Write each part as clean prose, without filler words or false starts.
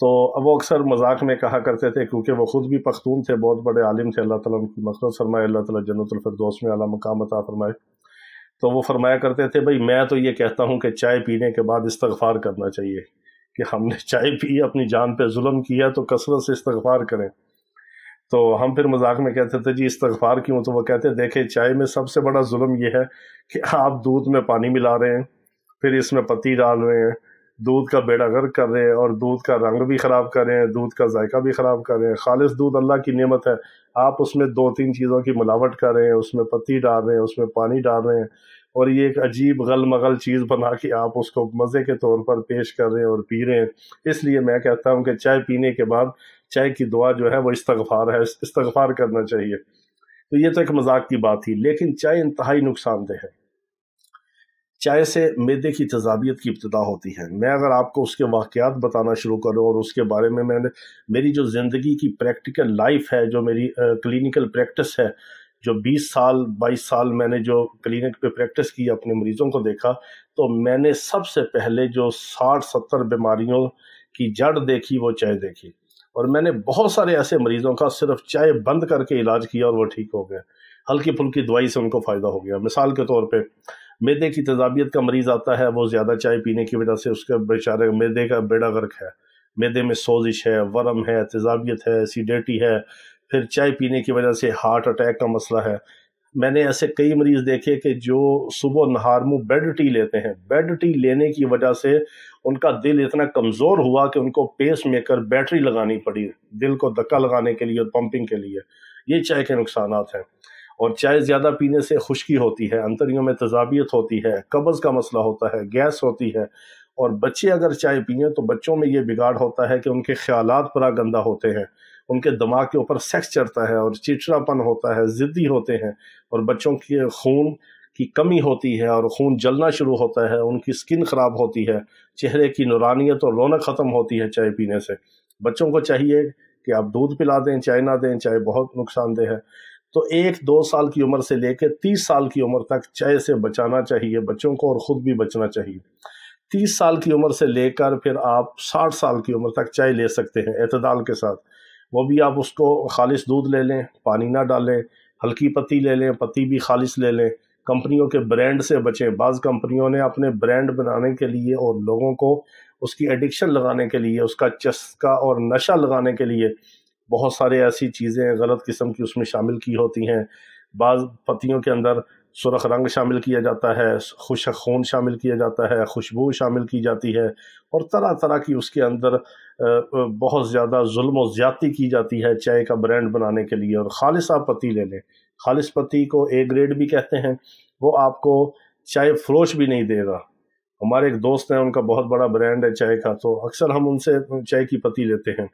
تو وہ اکثر مذاق میں کہا کرتے تھے، کیونکہ وہ خود بھی پختون تھے، بہت بڑے عالم تھے، اللہ تعالیٰ ان کی مغفرت فرمائے، اللہ تعالیٰ جنت الفردوس میں اعلیٰ مقام عطا فرمائے۔ تو وہ فرمایا کرتے تھے، بھائی میں تو یہ کہتا ہوں کہ چائے پینے کے بعد استغفار کرنا چاہیے، کہ ہم نے چائے پی، اپنی جان پہ ظلم کیا تو کثرت سے استغفار کریں۔ تو ہم پھر مذاق میں کہتے تھے جی استغفار کیوں؟ تو وہ کہتے دیکھیں چائے میں سب سے بڑا ظلم یہ ہے کہ آپ دودھ میں پانی ملا رہے ہیں، پھر اس میں پتی ڈال رہے ہیں، دودھ کا بیڑا غرق کر رہے ہیں، اور دودھ کا رنگ بھی خراب کر رہے ہیں، دودھ کا ذائقہ بھی خراب کر رہے ہیں۔ خالص دودھ اللہ کی نعمت ہے، آپ اس میں 2-3 چیزوں کی ملاوٹ کر رہے ہیں، اس میں پتی ڈال رہے ہیں، اس میں پانی ڈال رہے ہیں، اور یہ ایک عجیب غل مغل چیز بنا کے آپ اس کو مزے کے طور پر پیش کر رہے ہیں اور پی رہے ہیں۔ اس لیے میں کہتا ہوں کہ چائے پینے کے بعد چائے کی دعا جو ہے وہ استغفار ہے، استغفار کرنا چاہیے۔ تو یہ تو ایک مذاق کی بات تھی، لیکن چائے انتہائی نقصان دہ ہے۔ چائے سے معدے کی تیزابیت کی ابتدا ہوتی ہے۔ میں اگر آپ کو اس کے واقعات بتانا شروع کروں اور اس کے بارے میں میری جو زندگی کی پریکٹیکل لائف ہے، جو میری کلینکل پریکٹس ہے، جو 20 سال 22 سال میں نے جو کلینک پہ پریکٹس کی، اپنے مریضوں کو دیکھا، تو میں نے سب سے پہلے جو 60-70 بیماریوں کی جڑ دیکھی وہ چائے دیکھی، اور میں نے بہت سارے ایسے مریضوں کا صرف چائے بند کر کے علاج کیا اور وہ ٹھیک ہو گئے، ہلکی پھلکی دوائی سے ان کو فائدہ ہو گیا۔ مثال کے طور پہ معدے کی تیزابیت کا مریض آتا ہے، وہ زیادہ چائے پینے کی وجہ سے اس کے بیچارے معدے کا بیڑا غرق ہے، معدے میں سوزش ہے، ورم ہے، تیزابیت ہے، ایسیڈیٹی ہے، پھر چائے پینے کی وجہ سے ہارٹ اٹیک کا مسئلہ ہے۔ میں نے ایسے کئی مریض دیکھے کہ جو صبح نہار منہ بیڈ ٹی لیتے ہیں، بیڈ ٹی لینے کی وجہ سے ان کا دل اتنا کمزور ہوا کہ ان کو پیس میکر بیٹری لگانی پڑی دل کو دھکا لگانے کے لیے اور پمپنگ کے لیے۔ یہ چائے کے نقصانات ہیں۔ اور چائے زیادہ پینے سے خشکی ہوتی ہے، انتڑیوں میں تیزابیت ہوتی ہے، قبض کا مسئلہ ہوتا ہے، گیس ہوتی ہے، اور بچے اگر چائے پئیں تو بچوں میں یہ بگاڑ ہوتا ہے کہ ان کے خیالات پرا گندہ ہوتے ہیں، ان کے دماغ کے اوپر سیکس چڑھتا ہے اور چڑچڑاپن ہوتا ہے، ضدی ہوتے ہیں، اور بچوں کے خون کی کمی ہوتی ہے اور خون جلنا شروع ہوتا ہے، ان کی سکن خراب ہوتی ہے، چہرے کی نورانیت اور رونق ختم ہوتی ہے چائے پینے سے۔ بچوں کو چاہیے کہ آپ دودھ پلا دیں، چائے نہ دیں، چائے بہت نقصان دہ ہے۔ تو 1-2 سال کی عمر سے لے کے 30 سال کی عمر تک چائے سے بچانا چاہیے بچوں کو، اور خود بھی بچنا چاہیے۔ 30 سال کی عمر سے لے کر پھر آپ 60 سال کی عمر تک چائے لے سکتے ہیں اعتدال کے ساتھ، وہ بھی آپ اس کو خالص دودھ لے لیں، پانی نہ ڈالیں، ہلکی پتی لے لیں، پتی بھی خالص لے لیں۔ کمپنیوں کے برانڈ سے بچیں، بعض کمپنیوں نے اپنے برانڈ بنانے کے لیے اور لوگوں کو اس کی ایڈکشن لگانے کے لیے، اس کا چسکا اور نشہ لگانے کے لیے بہت سارے ایسی چیزیں غلط قسم کی اس میں شامل کی ہوتی ہیں۔ بعض پتیوں کے اندر سرخ رنگ شامل کیا جاتا ہے، خشک خون شامل کیا جاتا ہے، خوشبو شامل کی جاتی ہے، اور طرح طرح کی اس کے اندر بہت زیادہ ظلم و زیادتی کی جاتی ہے چائے کا برانڈ بنانے کے لیے۔ اور خالص آپ پتی لے لیں، خالص پتی کو A گریڈ بھی کہتے ہیں، وہ آپ کو چائے فروش بھی نہیں دے گا۔ ہمارے ایک دوست ہیں، ان کا بہت بڑا برانڈ ہے چائے کا، تو اکثر ہم ان سے چائے کی پتی لیتے ہیں،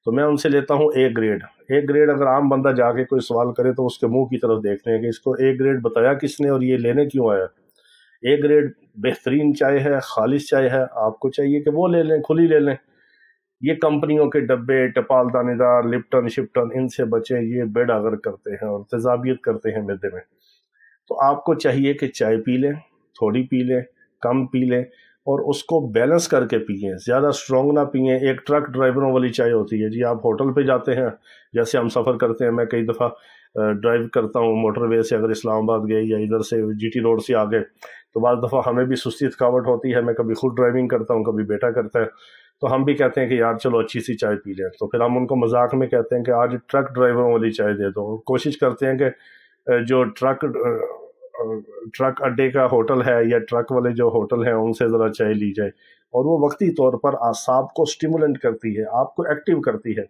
تو میں ان سے لیتا ہوں A گریڈ۔ A گریڈ اگر عام بندہ جا کے کوئی سوال کرے تو اس کے منہ کی طرف دیکھتے ہیں کہ اس کو A گریڈ بتایا کس نے اور یہ لینے کیوں آیا۔ A گریڈ بہترین چائے ہے، خالص چائے ہے، آپ کو چاہیے کہ وہ لے لیں، کھلی لے لیں۔ یہ کمپنیوں کے ڈبے، ٹپال دانے دار، لپٹن شپٹن، ان سے بچیں، یہ بیڑا غرق کرتے ہیں اور تیزابیت کرتے ہیں معدے میں۔ تو آپ کو چاہیے کہ چائے پی لیں، تھوڑی پی لیں، کم پی لیں، اور اس کو بیلنس کر کے پئیں، زیادہ سٹرونگ نہ پئیں۔ ایک ٹرک ڈرائیوروں والی چائے ہوتی ہے، جی آپ ہوٹل پہ جاتے ہیں، جیسے ہم سفر کرتے ہیں، میں کئی دفعہ ڈرائیو کرتا ہوں موٹر وے سے، اگر اسلام آباد گئے یا ادھر سے GT روڈ سے آگے، تو بعض دفعہ ہمیں بھی سستی تھکاوٹ ہوتی ہے، میں کبھی خود ڈرائیونگ کرتا ہوں، کبھی بیٹا کرتا ہے، تو ہم بھی کہتے ہیں کہ یار چلو اچھی سی چائے پی لیں، تو پھر ہم ان کو مذاق میں کہتے ہیں کہ آج ٹرک ڈرائیوروں والی چائے دے دو۔ کوشش کرتے ہیں کہ جو ٹرک اڈے کا ہوٹل ہے یا ٹرک والے جو ہوٹل ہیں ان سے ذرا چائے لی جائے، اور وہ وقتی طور پر اعصاب کو سٹیمولنٹ کرتی ہے، آپ کو ایکٹیو کرتی ہے،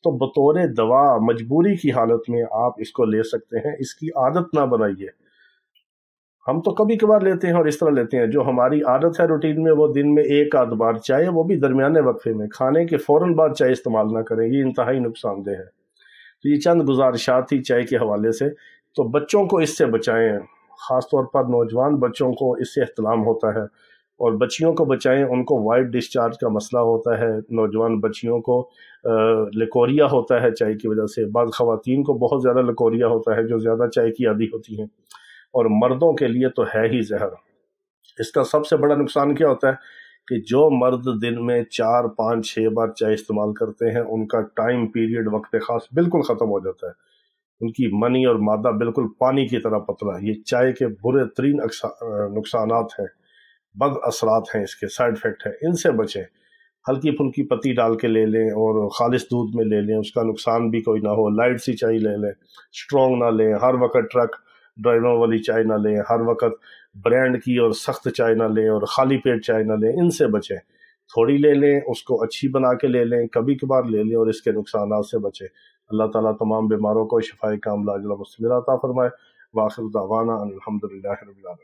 تو بطور دوا مجبوری کی حالت میں آپ اس کو لے سکتے ہیں، اس کی عادت نہ بنائیے۔ ہم تو کبھی کبھار لیتے ہیں اور اس طرح لیتے ہیں، جو ہماری عادت ہے روٹین میں، وہ دن میں 1-8 بار چائے، وہ بھی درمیانے وقفے میں، کھانے کے فوراً بعد چائے استعمال نہ کریں، یہ انتہائی نقصان دہ ہے۔ تو یہ چند گزارشات تھی چائے کے حوالے سے۔ تو بچوں کو اس سے بچائیں، خاص طور پر نوجوان بچوں کو اس سے احتلام ہوتا ہے، اور بچیوں کو بچائیں، ان کو وائٹ ڈسچارج کا مسئلہ ہوتا ہے، نوجوان بچیوں کو لیکوریا ہوتا ہے چائے کی وجہ سے، بعض خواتین کو بہت زیادہ لیکوریا ہوتا ہے جو زیادہ چائے کی عادی ہوتی ہیں، اور مردوں کے لیے تو ہے ہی زہر۔ اس کا سب سے بڑا نقصان کیا ہوتا ہے کہ جو مرد دن میں 4 5 6 بار چائے استعمال کرتے ہیں ان کا ٹائم پیریڈ وقت خاص بالکل ختم ہو جاتا ہے، ان کی منی اور مادہ بالکل پانی کی طرح پتلا ہے۔ یہ چائے کے برے ترین نقصانات ہیں، بد اثرات ہیں، اس کے سائیڈ افیکٹ ہیں، ان سے بچیں۔ ہلکی پھلکی پتی ڈال کے لے لیں اور خالص دودھ میں لے لیں، اس کا نقصان بھی کوئی نہ ہو، لائٹ سی چائے لے لیں، اسٹرانگ نہ لیں، ہر وقت ٹرک ڈرائیور والی چائے نہ لیں، ہر وقت برانڈ کی اور سخت چائے نہ لیں اور خالی پیٹ چائے نہ لیں، ان سے بچیں۔ تھوڑی لے لیں، اس کو اچھی بنا کے لے لیں، کبھی کبھار لے لیں اور اس کے نقصانات سے بچیں۔ اللہ تعالیٰ تمام بیماروں کو شفائے کاملہ عاجلہ مستمرہ عطا فرمائے۔ وآخر دعوانا ان الحمدللہ رب العالمین۔